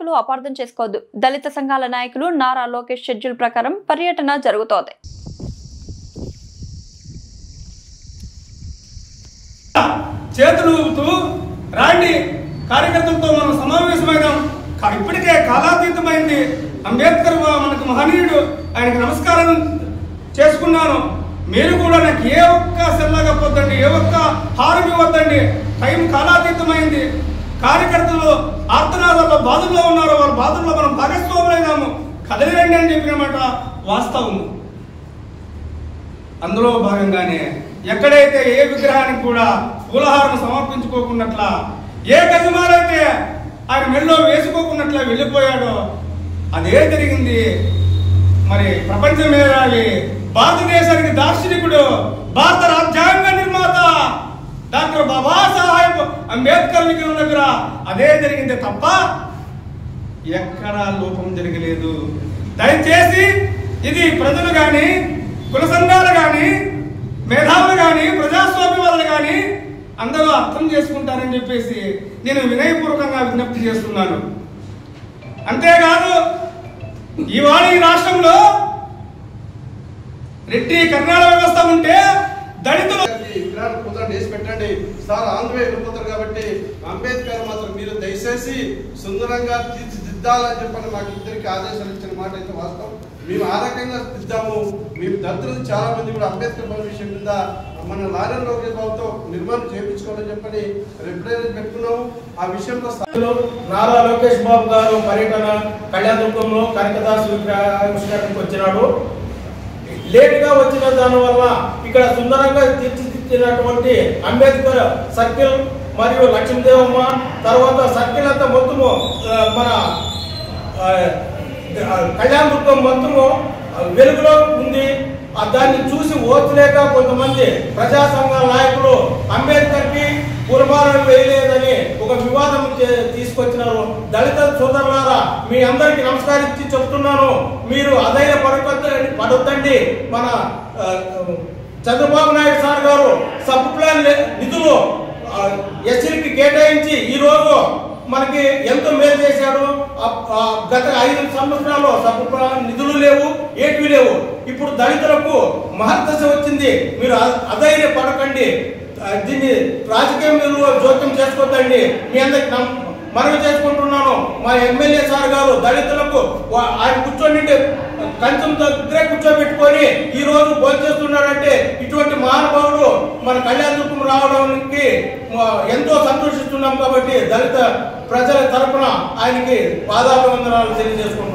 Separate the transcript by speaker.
Speaker 1: నాయకులు అపార్థం చేసుకోవద్దు. దళిత సంఘాల నాయకులు నారా లోకేష్ షెడ్యూల్ ప్రకారం పర్యటన జరుగుతోంది.
Speaker 2: చేతులు ఊపుతూ రాండి కార్యకర్తలతో మనం సమావేశమైనాం. ఇప్పటికే కాలాతీతమైంది. అంబేద్కర్ మనకు మహనీయుడు, ఆయనకు నమస్కారం చేసుకున్నాను. మీరు కూడా నాకు ఏ ఒక్క సెల్లగప్పొద్దండి, ఏ ఒక్క హారం ఇవ్వద్దండి. టైం కాలాతీతమైంది. కార్యకర్తలు ఆర్తనాదాల్లో బాధల్లో ఉన్నారో వాళ్ళ బాధల్లో మనం భాగస్వాములైనాము. కదలిరండి అని చెప్పిన మాట వాస్తవము. అందులో భాగంగానే ఎక్కడైతే ఏ విగ్రహానికి కూడా పూలహారం సమర్పించుకోకున్నట్లా, ఏ గజమాలైతే ఆయన మెళ్ళో వేసుకోకున్నట్లా వెళ్ళిపోయాడో అదే జరిగింది. మరి ప్రపంచ మేధావి, భారతదేశానికి దార్శనికుడు, భారత రాజ్యాంగ నిర్మాత డాక్టర్ బాబాసాహెబ్ అంబేద్కర్ విగ్రహం దగ్గర అదే జరిగింది తప్ప ఎక్కడా లోపం జరగలేదు. దయచేసి ఇది ప్రజలు కానీ, కుల సంఘాలు కానీ, మేధావులు కానీ, ప్రజాస్వామ్యవాదులు కానీ అందరూ అర్థం చేసుకుంటారని చెప్పేసి నేను వినయపూర్వకంగా విజ్ఞప్తి చేస్తున్నాను. అంతేకాదు ఇవాళ ఈ రాష్ట్రంలో రెడ్డి కర్ణాల వ్యవస్థ ఉంటే దళితులు
Speaker 3: వేసి పెట్టండి సార్, ఆంధ్ర వెళ్ళిపోతారు కాబట్టి అంబేద్కర్ మాత్రం మీరు దయచేసి సుందరంగా తీర్చిదిద్దాలని చెప్పని మాకు ఇద్దరికి ఆదేశాలు ఇచ్చిన మాట అయితే వాస్తవం. మేము ఆ రకంగా దిద్దాము. మేము దళితులు చాలా మంది కూడా అంబేద్కర్ భవన్ విషయం మీద మన నారా లోకేష్ బాబుతో నిర్మాణం చేయించుకోవాలని చెప్పని రిప్రజెంట్ పెట్టుకున్నాము. ఆ విషయంలో
Speaker 4: నారా లోకేష్ బాబు గారు పర్యటన కళ్యాణదుర్గంలో కనకదాసు విగ్రహావిష్కరణకు వచ్చినాడు. లేటుగా వచ్చిన దానివల్ల ఇక్కడ సుందరంగా తీర్చిదిద్దినటువంటి అంబేద్కర్ సర్కిల్ మరియు లక్ష్మీదేవమ్మ తర్వాత సర్కిల్ అంతా మొత్తము మన కళ్యాణదుర్గం మొత్తము వెలుగులో ఉంది. దాన్ని చూసి ఓర్చలేక కొంతమంది ప్రజా సంఘాల నాయకులు అంబేద్కర్ కి పూలమాలను వేయలేదని ఒక వివాదం తీసుకొచ్చినారు. దళిత సోదరులారా, మీ అందరికి నమస్కరించి చెప్తున్నాను, మీరు అదైన పడొద్దండి. మన చంద్రబాబు నాయుడు సార్ గారు సబ్ ప్లాన్ నిధులు ఎస్సీకి కేటాయించి ఈ రోజు మనకి ఎంతో మేలు చేశాడు. గత 5 సంవత్సరాల్లో సబ్ ప్లాన్ నిధులు లేవు, ఏటివి లేవు. ఇప్పుడు దళితులకు మహర్దశ వచ్చింది. మీరు అదైన పడకండి, దీన్ని రాజకీయంలో జోక్యం చేసుకోవద్దండి. మీ అందరికి మనవి చేసుకుంటున్నాను. మా ఎమ్మెల్యే సార్ గారు దళితులకు ఆయన కూర్చొని కంచం దగ్గరే కూర్చోబెట్టుకొని ఈ రోజు భోంచేస్తున్నాడంటే ఇటువంటి మహానుభావుడు మన కళ్యాణదుర్గం రావడానికి ఎంతో సంతోషిస్తున్నాం. కాబట్టి దళిత ప్రజల తరపున ఆయనకి పాదాభివందనాలు తెలియజేసుకుంటున్నాం.